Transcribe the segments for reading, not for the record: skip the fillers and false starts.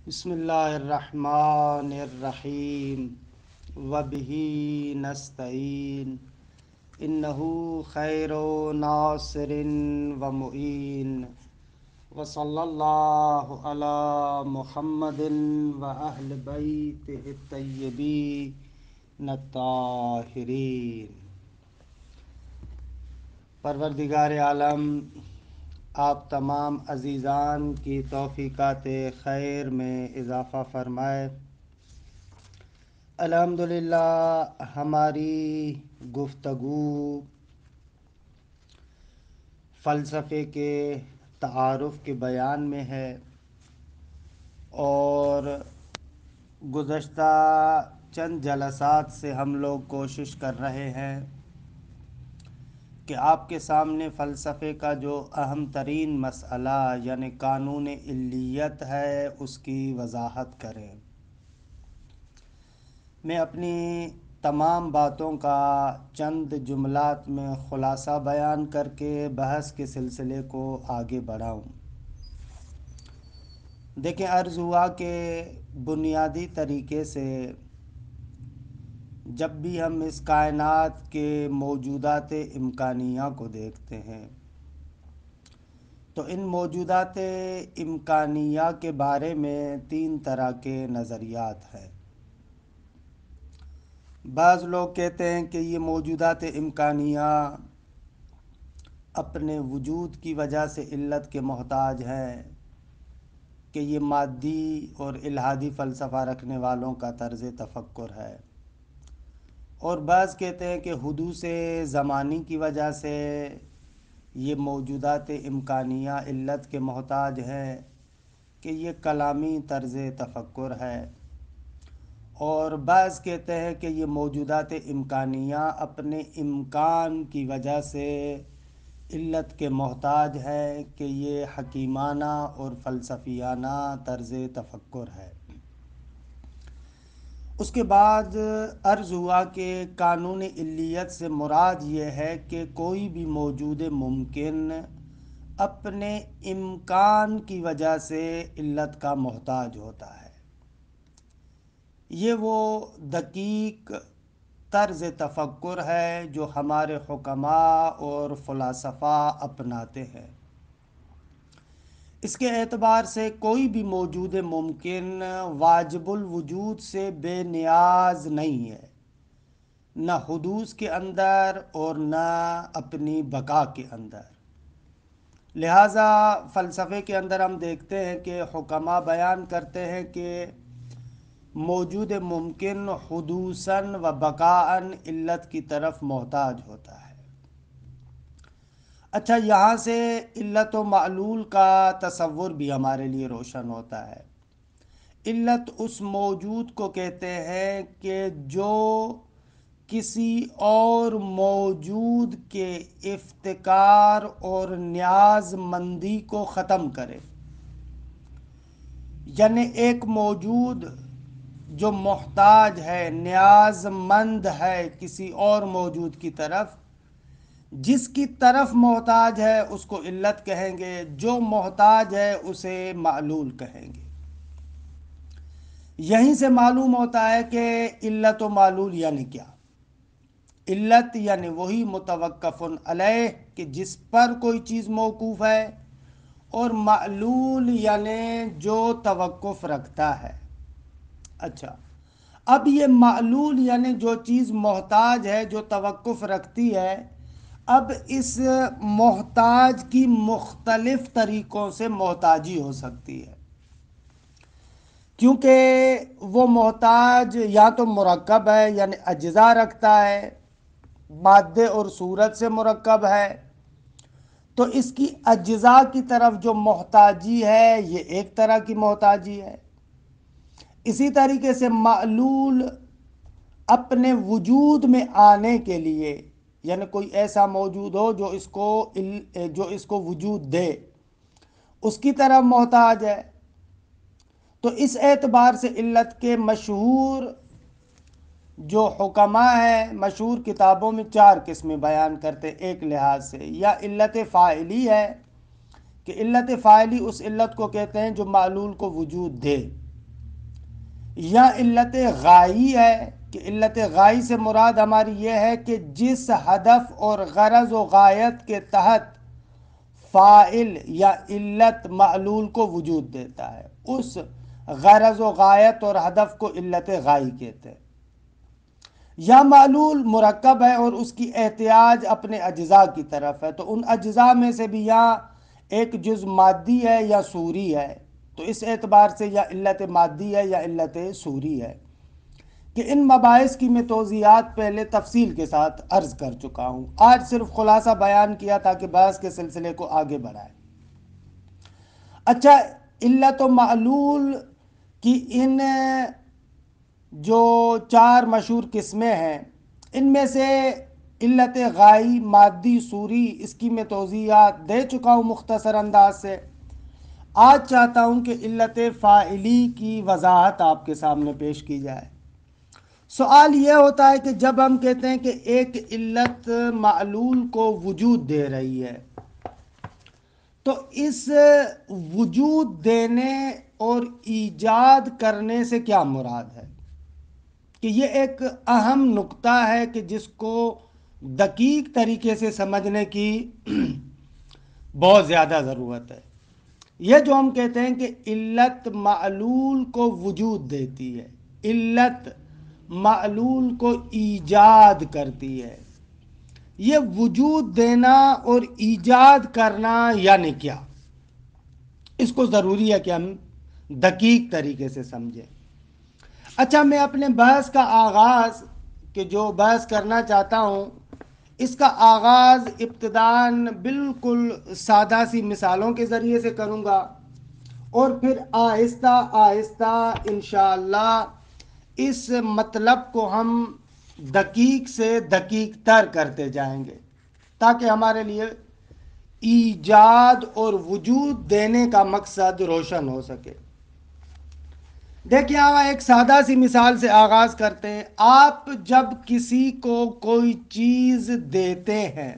بسم اللہ الرحمن الرحیم وبہ نستعین انہ خیر ناصر و معین وصلی اللہ علی محمد و اہل بیتہ الطیبین الطاہرین۔ پروردگار عالم آپ تمام عزیزان کی توفیقات خیر میں اضافہ فرمائے۔ الحمدللہ ہماری گفتگو فلسفے کے تعارف کے بیان میں ہے، اور گزشتہ چند جلسات سے ہم لوگ کوشش کر رہے ہیں کہ آپ کے سامنے فلسفے کا جو اہم ترین مسئلہ یعنی قانون علیت ہے اس کی وضاحت کریں۔ میں اپنی تمام باتوں کا چند جملات میں خلاصہ بیان کر کے بحث کے سلسلے کو آگے بڑھاؤں۔ دیکھیں، عرض ہوا کہ بنیادی طریقے سے جب بھی ہم اس کائنات کے موجودات امکانیہ کو دیکھتے ہیں تو ان موجودات امکانیہ کے بارے میں تین طرح کے نظریات ہیں۔ بعض لوگ کہتے ہیں کہ یہ موجودات امکانیہ اپنے وجود کی وجہ سے علت کے محتاج ہیں، کہ یہ مادی اور الحادی فلسفہ رکھنے والوں کا طرز تفکر ہے۔ اور بعض کہتے ہیں کہ حدوث زمانی کی وجہ سے یہ موجودات امکانیہ علت کے محتاج ہیں، کہ یہ کلامی طرز تفکر ہے۔ اور بعض کہتے ہیں کہ یہ موجودات امکانیہ اپنے امکان کی وجہ سے علت کے محتاج ہے، کہ یہ حکیمانہ اور فلسفیانہ طرز تفکر ہے۔ اس کے بعد عرض ہوا کہ قانون علیت سے مراد یہ ہے کہ کوئی بھی موجود ممکن اپنے امکان کی وجہ سے علت کا محتاج ہوتا ہے۔ یہ وہ دقیق طرز تفکر ہے جو ہمارے حکماء اور فلاسفہ اپناتے ہیں۔ اس کے اعتبار سے کوئی بھی موجود ممکن واجب الوجود سے بے نیاز نہیں ہے، نہ حدوث کے اندر اور نہ اپنی بقا کے اندر۔ لہٰذا فلسفے کے اندر ہم دیکھتے ہیں کہ حکماء بیان کرتے ہیں کہ موجود ممکن حدوثاً و بقاءً علت کی طرف محتاج ہوتا ہے۔ اچھا، یہاں سے علت و معلول کا تصور بھی ہمارے لیے روشن ہوتا ہے۔ علت اس موجود کو کہتے ہیں کہ جو کسی اور موجود کے افتقار اور نیاز مندی کو ختم کرے، یعنی ایک موجود جو محتاج ہے، نیاز مند ہے کسی اور موجود کی طرف، جس کی طرف محتاج ہے اس کو علت کہیں گے، جو محتاج ہے اسے معلول کہیں گے۔ یہیں سے معلوم ہوتا ہے کہ علت و معلول یعنی کیا۔ علت یعنی وہی متوقف علیہ کہ جس پر کوئی چیز موقوف ہے، اور معلول یعنی جو توقف رکھتا ہے۔ اچھا، اب یہ معلول یعنی جو چیز محتاج ہے، جو توقف رکھتی ہے، اب اس محتاج کی مختلف طریقوں سے محتاجی ہو سکتی ہے، کیونکہ وہ محتاج یا تو مرکب ہے یعنی اجزاء رکھتا ہے، مادے اور صورت سے مرکب ہے، تو اس کی اجزاء کی طرف جو محتاجی ہے یہ ایک طرح کی محتاجی ہے۔ اسی طریقے سے معلول اپنے وجود میں آنے کے لیے، یعنی کوئی ایسا موجود ہو جو اس کو وجود دے، اس کی طرف محتاج ہے۔ تو اس اعتبار سے علت کے مشہور جو حکماء ہیں، مشہور کتابوں میں چار قسمیں بیان کرتے ہیں۔ ایک لحاظ سے یا علت فاعلی ہے، کہ علت فاعلی اس علت کو کہتے ہیں جو معلول کو وجود دے۔ یا علت غائی ہے کہ علت غائی سے مراد ہماری یہ ہے کہ جس ہدف اور غرض و غایت کے تحت فاعل یا علت معلول کو وجود دیتا ہے، اس غرض و غایت اور ہدف کو علت غائی کہتے ہیں۔ یا معلول مرکب ہے اور اس کی احتیاج اپنے اجزاء کی طرف ہے، تو ان اجزاء میں سے بھی یہاں ایک جز مادی ہے یا صوری ہے، تو اس اعتبار سے یا علت مادی ہے یا علت صوری ہے کہ ان مباحث کی میں توضیحات پہلے تفصیل کے ساتھ عرض کر چکا ہوں۔ آج صرف خلاصہ بیان کیا تاکہ بحث کے سلسلے کو آگے بڑھائے۔ اچھا، علت و معلول کی ان جو 4 مشہور قسمیں ہیں، ان میں سے علت غائی، مادی، صوری، اس کی میں توضیحات دے چکا ہوں مختصر انداز سے۔ آج چاہتا ہوں کہ علت فاعلی کی وضاحت آپ کے سامنے پیش کی جائے۔ سوال یہ ہوتا ہے کہ جب ہم کہتے ہیں کہ ایک علت معلول کو وجود دے رہی ہے، تو اس وجود دینے اور ایجاد کرنے سے کیا مراد ہے؟ کہ یہ ایک اہم نقطہ ہے کہ جس کو دقیق طریقے سے سمجھنے کی بہت زیادہ ضرورت ہے۔ یہ جو ہم کہتے ہیں کہ علت معلول کو وجود دیتی ہے، علت معلول کو ایجاد کرتی ہے، یہ وجود دینا اور ایجاد کرنا یعنی کیا؟ اس کو ضروری ہے کہ ہم دقیق طریقے سے سمجھیں۔ اچھا، میں اپنے بحث کا آغاز، کہ جو بحث کرنا چاہتا ہوں، اس کا آغاز ابتداً بالکل سادہ سی مثالوں کے ذریعے سے کروں گا، اور پھر آہستہ آہستہ انشاءاللہ اس مطلب کو ہم دقیق سے دقیق تر کرتے جائیں گے تاکہ ہمارے لیے ایجاد اور وجود دینے کا مقصد روشن ہو سکے۔ دیکھیں، آپ ایک سادہ سی مثال سے آغاز کرتے ہیں۔ آپ جب کسی کو کوئی چیز دیتے ہیں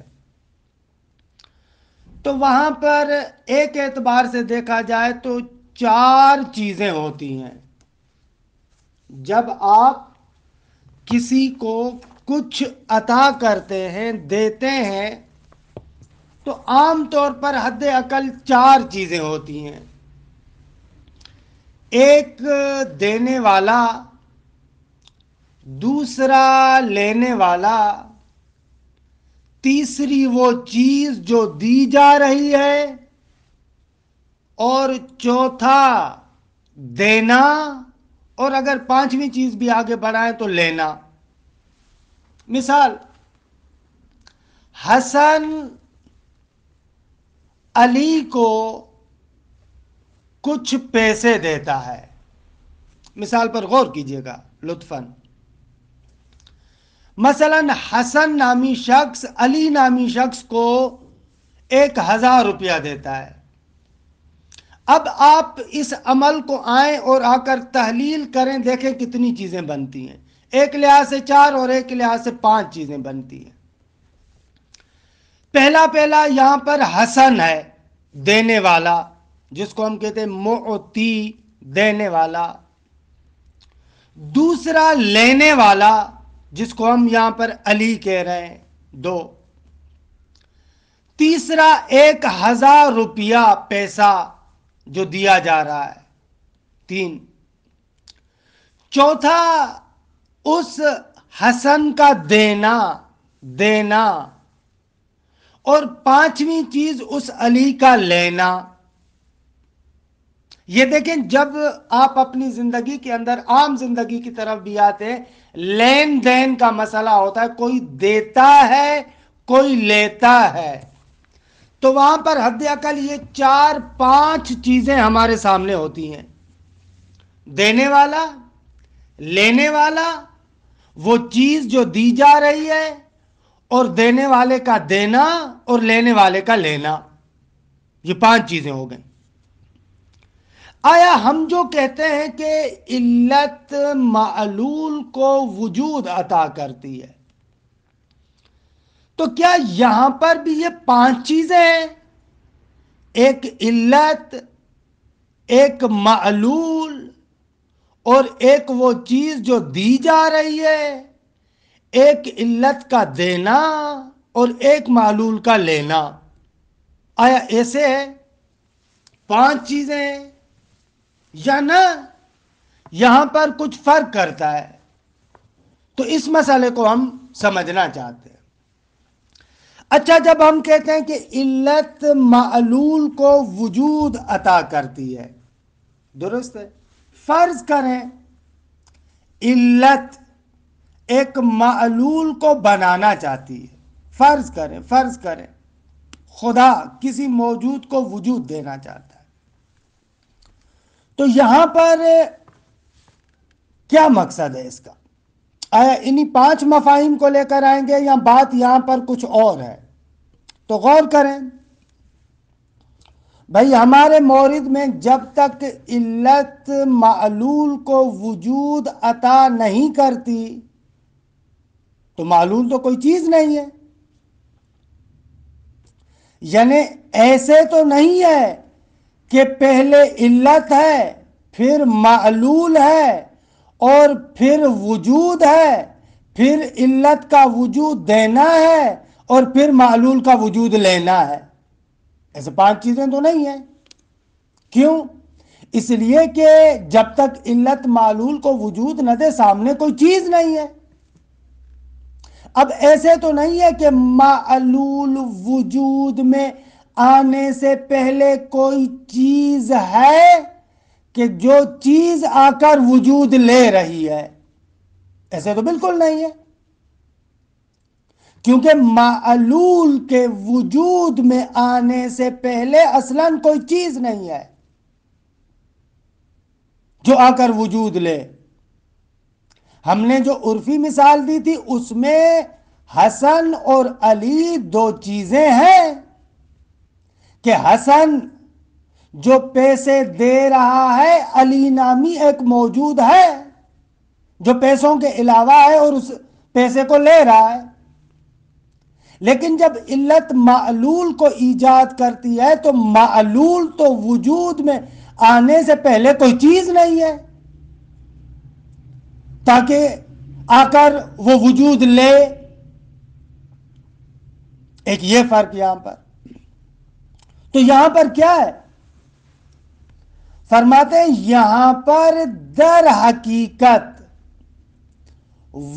تو وہاں پر ایک اعتبار سے دیکھا جائے تو 4 چیزیں ہوتی ہیں۔ جب آپ کسی کو کچھ عطا کرتے ہیں، دیتے ہیں، تو عام طور پر حد اقل 4 چیزیں ہوتی ہیں۔ ایک دینے والا، دوسرا لینے والا، تیسری وہ چیز جو دی جا رہی ہے، اور چوتھا دینا، اور اگر 5ویں چیز بھی آگے بڑھائیں تو لینا۔ مثال، حسن علی کو کچھ پیسے دیتا ہے۔ مثال پر غور کیجئے گا لطفاً۔ مثلا حسن نامی شخص علی نامی شخص کو 1000 روپیہ دیتا ہے۔ اب آپ اس عمل کو آئیں اور آ کر تحلیل کریں، دیکھیں کتنی چیزیں بنتی ہیں۔ ایک لحاظ سے 4 اور ایک لحاظ سے 5 چیزیں بنتی ہیں۔ پہلا یہاں پر حسن ہے، دینے والا، جس کو ہم کہتے ہیں معطی، دینے والا۔ دوسرا لینے والا، جس کو ہم یہاں پر علی کہہ رہے ہیں، 2۔ تیسرا 1000 روپیہ پیسہ جو دیا جا رہا ہے، 3۔ چوتھا اس حسن کا دینا، اور 5ویں چیز اس علی کا لینا۔ یہ دیکھیں، جب آپ اپنی زندگی کے اندر عام زندگی کی طرف بھی آتے ہیں، لین دین کا مسئلہ ہوتا ہے، کوئی دیتا ہے، کوئی لیتا ہے، تو وہاں پر حد اقل یہ 4-5 چیزیں ہمارے سامنے ہوتی ہیں۔ دینے والا، لینے والا، وہ چیز جو دی جا رہی ہے، اور دینے والے کا دینا اور لینے والے کا لینا۔ یہ 5 چیزیں ہو گئیں۔ آیا ہم جو کہتے ہیں کہ علت معلول کو وجود عطا کرتی ہے، تو کیا یہاں پر بھی یہ 5 چیزیں ہیں؟ ایک علت، ایک معلول، اور ایک وہ چیز جو دی جا رہی ہے، ایک علت کا دینا اور ایک معلول کا لینا، آیا ایسے ہے 5 چیزیں ہیں یا نہ؟ یہاں پر کچھ فرق کرتا ہے، تو اس مسئلے کو ہم سمجھنا چاہتے ہیں۔ اچھا، جب ہم کہتے ہیں کہ علت معلول کو وجود عطا کرتی ہے، درست ہے؟ فرض کریں علت ایک معلول کو بنانا چاہتی ہے، فرض کریں خدا کسی موجود کو وجود دینا چاہتا ہے، تو یہاں پر کیا مقصد ہے اس کا؟ آیا انہی 5 مفاہیم کو لے کر آئیں گے یا بات یہاں پر کچھ اور ہے؟ تو غور کریں بھائی، ہمارے مورد میں جب تک علت معلول کو وجود عطا نہیں کرتی تو معلول تو کوئی چیز نہیں ہے، یعنی ایسے تو نہیں ہے کہ پہلے علت ہے پھر معلول ہے اور پھر وجود ہے، پھر علت کا وجود دینا ہے اور پھر معلول کا وجود لینا ہے۔ ایسے 5 چیزیں تو نہیں ہیں۔ کیوں؟ اس لیے کہ جب تک علت معلول کو وجود نہ دے سامنے کوئی چیز نہیں ہے۔ اب ایسے تو نہیں ہے کہ معلول وجود میں آنے سے پہلے کوئی چیز ہے کہ جو چیز آ کر وجود لے رہی ہے، ایسے تو بالکل نہیں ہے، کیونکہ معلول کے وجود میں آنے سے پہلے اصلاً کوئی چیز نہیں ہے جو آ کر وجود لے۔ ہم نے جو عرفی مثال دی تھی اس میں حسن اور علی 2 چیزیں ہیں کہ حسن جو پیسے دے رہا ہے، علی نامی ایک موجود ہے جو پیسوں کے علاوہ ہے اور اس پیسے کو لے رہا ہے۔ لیکن جب علت معلول کو ایجاد کرتی ہے تو معلول تو وجود میں آنے سے پہلے کوئی چیز نہیں ہے تاکہ آ کر وہ وجود لے۔ ایک یہ فرق یہاں پر۔ تو یہاں پر کیا ہے؟ فرماتے ہیں یہاں پر در حقیقت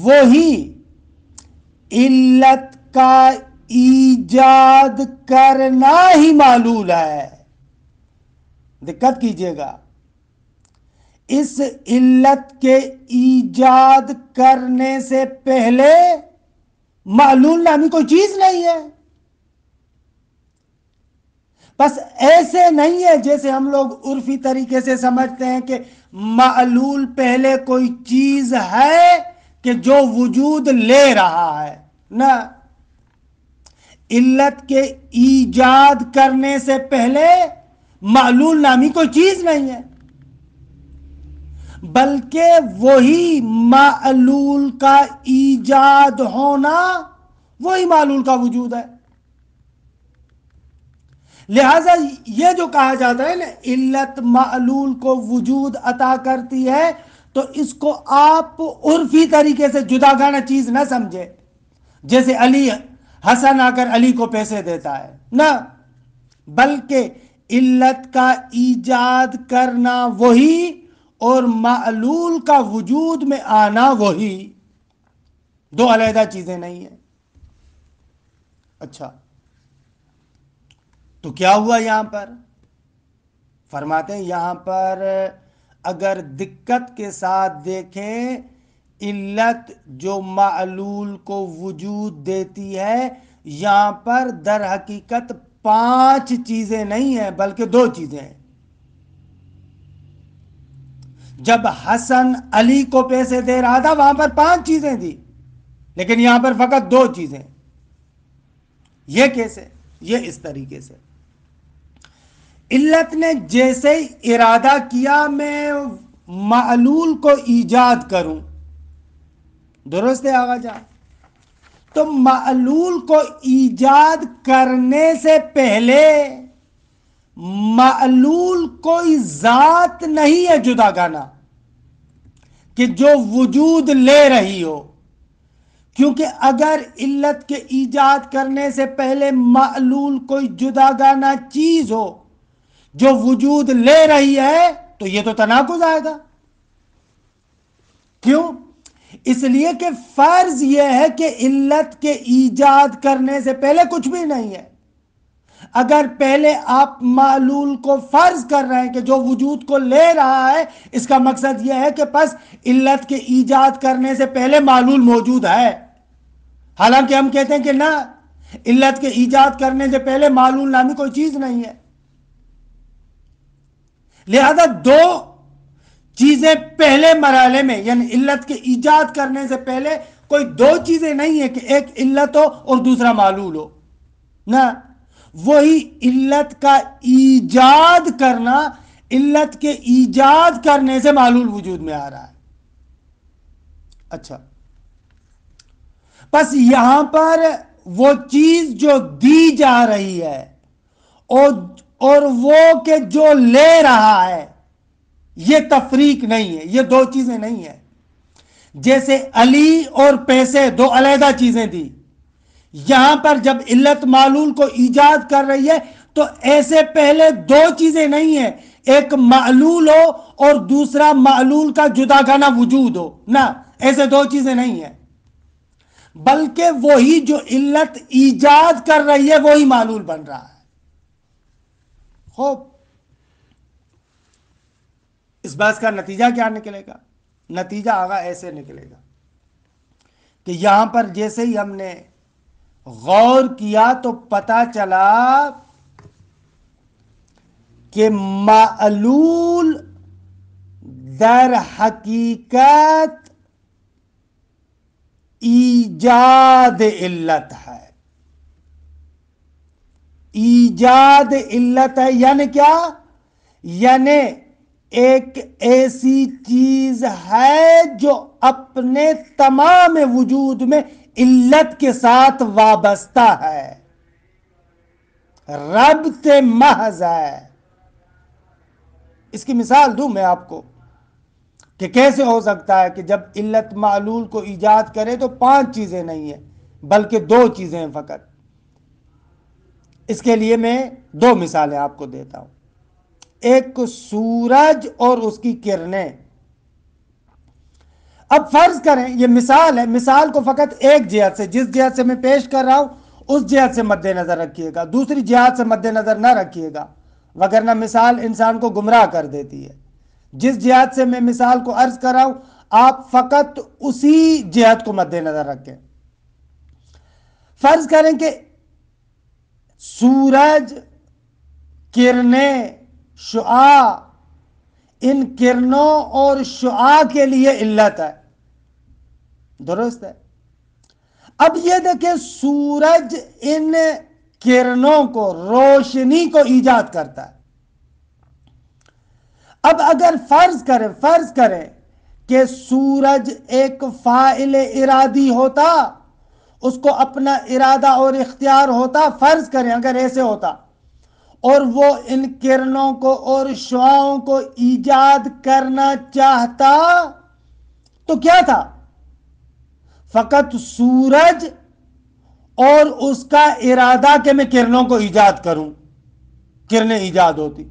وہی علت کا ایجاد کرنا ہی معلول ہے۔ دقت کیجئے گا، اس علت کے ایجاد کرنے سے پہلے معلول نامی کوئی چیز نہیں ہے۔ بس ایسے نہیں ہے جیسے ہم لوگ عرفی طریقے سے سمجھتے ہیں کہ معلول پہلے کوئی چیز ہے کہ جو وجود لے رہا ہے، نہ، علت کے ایجاد کرنے سے پہلے معلول نامی کوئی چیز نہیں ہے، بلکہ وہی معلول کا ایجاد ہونا وہی معلول کا وجود ہے۔ لہذا یہ جو کہا جاتا ہے نا علت معلول کو وجود عطا کرتی ہے، تو اس کو آپ عرفی طریقے سے جداگانہ چیز نہ سمجھے، جیسے علی حسن آ کر علی کو پیسے دیتا ہے، نہ، بلکہ علت کا ایجاد کرنا وہی اور معلول کا وجود میں آنا وہی، 2 علیحدہ چیزیں نہیں ہیں۔ اچھا، تو کیا ہوا یہاں پر؟ فرماتے ہیں یہاں پر اگر دقت کے ساتھ دیکھیں، علت جو معلول کو وجود دیتی ہے یہاں پر در حقیقت 5 چیزیں نہیں ہیں بلکہ 2 چیزیں ہیں۔ جب حسن علی کو پیسے دے رہا تھا وہاں پر 5 چیزیں تھی، لیکن یہاں پر فقط 2 چیزیں۔ یہ کیسے؟ یہ اس طریقے سے، علت نے جیسے ارادہ کیا میں معلول کو ایجاد کروں، درست ہے آغا جان؟ تو معلول کو ایجاد کرنے سے پہلے معلول کوئی ذات نہیں ہے جداگانہ، کہ جو وجود لے رہی ہو، کیونکہ اگر علت کے ایجاد کرنے سے پہلے معلول کوئی جداگانہ چیز ہو جو وجود لے رہی ہے تو یہ تو تناقض آئے گا. کیوں؟ اس لیے کہ فرض یہ ہے کہ علت کے ایجاد کرنے سے پہلے کچھ بھی نہیں ہے. اگر پہلے آپ معلول کو فرض کر رہے ہیں کہ جو وجود کو لے رہا ہے، اس کا مقصد یہ ہے کہ پس علت کے ایجاد کرنے سے پہلے معلول موجود ہے. حالانکہ ہم کہتے ہیں کہ نہ، علت کے ایجاد کرنے سے پہلے معلول نامی کوئی چیز نہیں ہے. لہذا دو چیزیں پہلے مرحلے میں، یعنی علت کے ایجاد کرنے سے پہلے کوئی دو چیزیں نہیں ہیں کہ ایک علت ہو اور دوسرا معلول ہو. نہ، وہی علت کا ایجاد کرنا، علت کے ایجاد کرنے سے معلول وجود میں آ رہا ہے. اچھا، بس یہاں پر وہ چیز جو دی جا رہی ہے اور وہ کہ جو لے رہا ہے، یہ تفریق نہیں ہے، یہ دو چیزیں نہیں ہیں. جیسے علی اور پیسے دو علیحدہ چیزیں تھی، یہاں پر جب علت معلول کو ایجاد کر رہی ہے تو ایسے پہلے دو چیزیں نہیں ہیں، ایک معلول ہو اور دوسرا معلول کا جداگانہ وجود ہو. نہ، ایسے دو چیزیں نہیں ہیں، بلکہ وہی جو علت ایجاد کر رہی ہے وہی معلول بن رہا ہے. خوب، اس بات کا نتیجہ کیا نکلے گا؟ نتیجہ آگا ایسے نکلے گا کہ یہاں پر جیسے ہی ہم نے غور کیا تو پتا چلا کہ معلول در حقیقت ایجاد علت ہے. ایجاد علت ہے یعنی کیا؟ یعنی ایک ایسی چیز ہے جو اپنے تمام وجود میں علت کے ساتھ وابستہ ہے، ربط محض ہے. اس کی مثال دوں میں آپ کو کہ کیسے ہو سکتا ہے کہ جب علت معلول کو ایجاد کرے تو 5 چیزیں نہیں ہیں بلکہ 2 چیزیں ہیں فقط. اس کے لیے میں 2 مثالیں آپ کو دیتا ہوں. ایک سورج اور اس کی کرنیں. اب فرض کریں، یہ مثال ہے، مثال کو فقط ایک جہت سے، جس جہت سے میں پیش کر رہا ہوں اس جہت سے مد نظر رکھیے گا، دوسری جہت سے مد نظر نہ رکھیے گا، وگرنہ مثال انسان کو گمراہ کر دیتی ہے. جس جہت سے میں مثال کو عرض کر رہا ہوں آپ فقط اسی جہت کو مد نظر رکھیں. فرض کریں کہ سورج، کرنیں، شعاع، ان کرنوں اور شعاع کے لیے علت ہے. درست ہے؟ اب یہ دیکھیں، سورج ان کرنوں کو، روشنی کو ایجاد کرتا ہے. اب اگر فرض کریں کہ سورج ایک فاعل ارادی ہوتا، اس کو اپنا ارادہ اور اختیار ہوتا، فرض کریں اگر ایسے ہوتا، اور وہ ان کرنوں کو اور شعاعوں کو ایجاد کرنا چاہتا تو کیا تھا؟ فقط سورج اور اس کا ارادہ کہ میں کرنوں کو ایجاد کروں، کرنیں ایجاد ہوتی.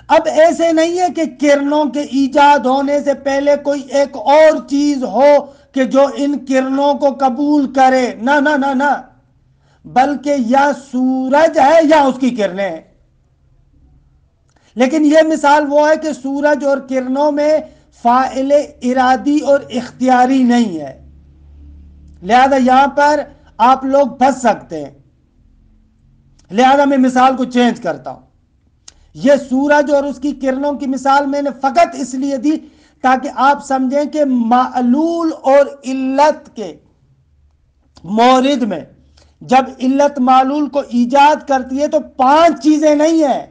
اب ایسے نہیں ہے کہ کرنوں کے ایجاد ہونے سے پہلے کوئی ایک اور چیز ہو کہ جو ان کرنوں کو قبول کرے. نہ نہ نہ نہ، بلکہ یا سورج ہے یا اس کی کرنیں ہیں. لیکن یہ مثال وہ ہے کہ سورج اور کرنوں میں فاعل ارادی اور اختیاری نہیں ہے، لہذا یہاں پر آپ لوگ پھنس سکتے ہیں. لہذا میں مثال کو چینج کرتا ہوں. یہ سورج اور اس کی کرنوں کی مثال میں نے فقط اس لیے دی تاکہ آپ سمجھیں کہ معلول اور علت کے مورد میں جب علت معلول کو ایجاد کرتی ہے تو 5 چیزیں نہیں ہیں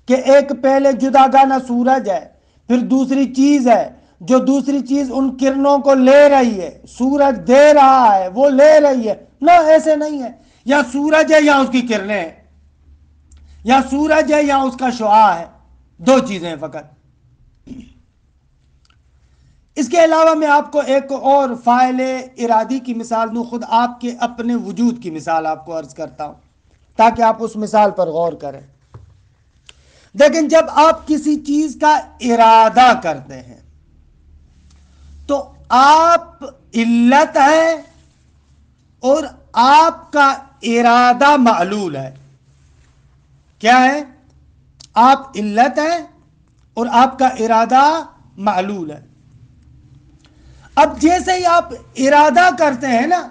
کہ ایک پہلے جداگانہ سورج ہے، پھر دوسری چیز ہے جو دوسری چیز ان کرنوں کو لے رہی ہے، سورج دے رہا ہے، وہ لے رہی ہے. نہ، ایسے نہیں ہے. یا سورج ہے یا اس کی کرنیں ہیں، یا سورج ہے یا اس کا شعاع ہے. 2 چیزیں ہیں فقط. اس کے علاوہ میں آپ کو ایک اور فاعل ارادی کی مثال دوں، خود آپ کے اپنے وجود کی مثال آپ کو عرض کرتا ہوں تاکہ آپ اس مثال پر غور کریں۔ لیکن جب آپ کسی چیز کا ارادہ کرتے ہیں تو آپ علت ہے اور آپ کا ارادہ معلول ہے۔ کیا ہے؟ آپ علت ہے اور آپ کا ارادہ معلول ہے۔ اب جیسے ہی آپ ارادہ کرتے ہیں نا،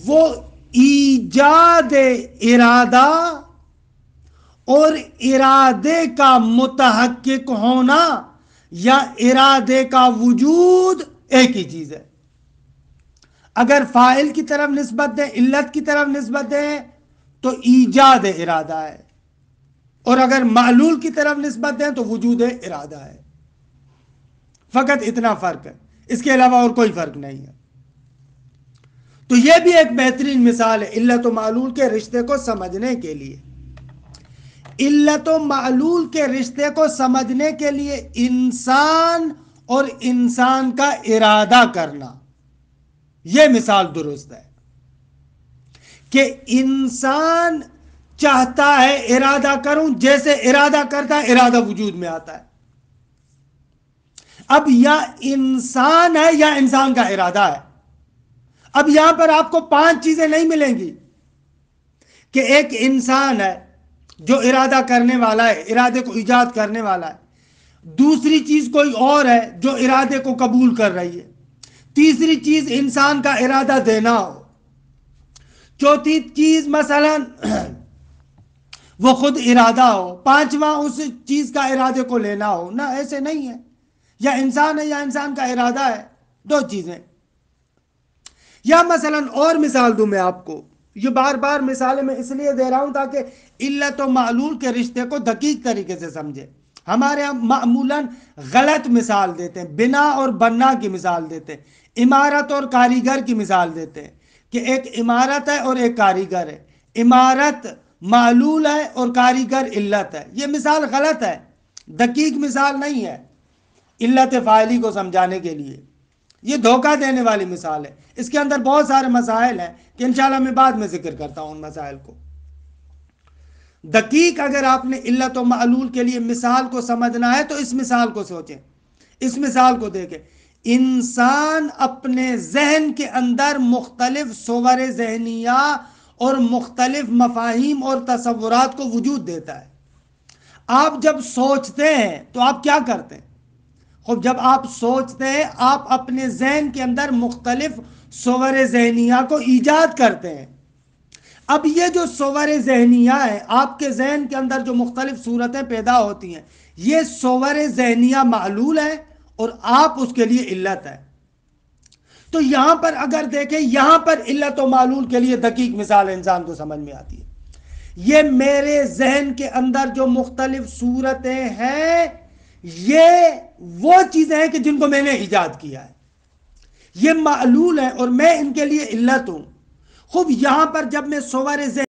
وہ ایجاد ارادہ اور ارادے کا متحقق ہونا یا ارادے کا وجود ایک ہی چیز ہے۔ اگر فاعل کی طرف نسبت دیں، علت کی طرف نسبت دیں تو ایجاد ارادہ ہے، اور اگر معلول کی طرف نسبت دیں تو وجود ارادہ ہے۔ فقط اتنا فرق ہے، اس کے علاوہ اور کوئی فرق نہیں ہے۔ تو یہ بھی ایک بہترین مثال ہے علت و معلول کے رشتے کو سمجھنے کے لیے۔ علت و معلول کے رشتے کو سمجھنے کے لیے انسان اور انسان کا ارادہ کرنا، یہ مثال درست ہے کہ انسان چاہتا ہے ارادہ کروں، جیسے ارادہ کرتا ہے ارادہ وجود میں آتا ہے۔ اب یا انسان ہے یا انسان کا ارادہ ہے۔ اب یہاں پر آپ کو 5 چیزیں نہیں ملیں گی کہ ایک انسان ہے جو ارادہ کرنے والا ہے، ارادے کو ایجاد کرنے والا ہے، دوسری چیز کوئی اور ہے جو ارادے کو قبول کر رہی ہے، تیسری چیز انسان کا ارادہ دینا ہو، چوتھی چیز مثلا وہ خود ارادہ ہو، پانچواں اس چیز کا ارادے کو لینا ہو۔ نہ، ایسے نہیں ہے، یا انسان ہے یا انسان کا ارادہ ہے، 2 چیزیں۔ یا مثلا اور مثال دوں میں آپ کو، یہ بار بار مثالیں میں اس لیے دے رہا ہوں تاکہ علت و معلول کے رشتے کو دقیق طریقے سے سمجھے۔ ہمارے ہاں معمولاً غلط مثال دیتے ہیں، بنا اور بننا کی مثال دیتے ہیں، عمارت اور کاریگر کی مثال دیتے ہیں کہ ایک عمارت ہے اور ایک کاریگر ہے، عمارت معلول ہے اور کاریگر علت ہے۔ یہ مثال غلط ہے، دقیق مثال نہیں ہے علت فاعلی کو سمجھانے کے لیے، یہ دھوکہ دینے والی مثال ہے۔ اس کے اندر بہت سارے مسائل ہیں کہ انشاءاللہ میں بعد میں ذکر کرتا ہوں ان مسائل کو۔ دقیق اگر آپ نے علت و معلول کے لیے مثال کو سمجھنا ہے تو اس مثال کو سوچیں، اس مثال کو دیکھیں۔ انسان اپنے ذہن کے اندر مختلف صور ذہنیہ اور مختلف مفاہیم اور تصورات کو وجود دیتا ہے۔ آپ جب سوچتے ہیں تو آپ کیا کرتے ہیں؟ خب جب آپ سوچتے ہیں آپ اپنے ذہن کے اندر مختلف صور ذہنیہ کو ایجاد کرتے ہیں۔ اب یہ جو صور ذہنیہ ہے، آپ کے ذہن کے اندر جو مختلف صورتیں پیدا ہوتی ہیں، یہ صور ذہنیہ معلول ہے اور آپ اس کے لیے علت ہے۔ تو یہاں پر اگر دیکھیں، یہاں پر علت و معلول کے لیے دقیق مثال انسان کو سمجھ میں آتی ہے۔ یہ میرے ذہن کے اندر جو مختلف صورتیں ہیں، یہ وہ چیزیں ہیں کہ جن کو میں نے ایجاد کیا ہے، یہ معلول ہے اور میں ان کے لیے علت ہوں۔ خوب یہاں پر جب میں صور ذہن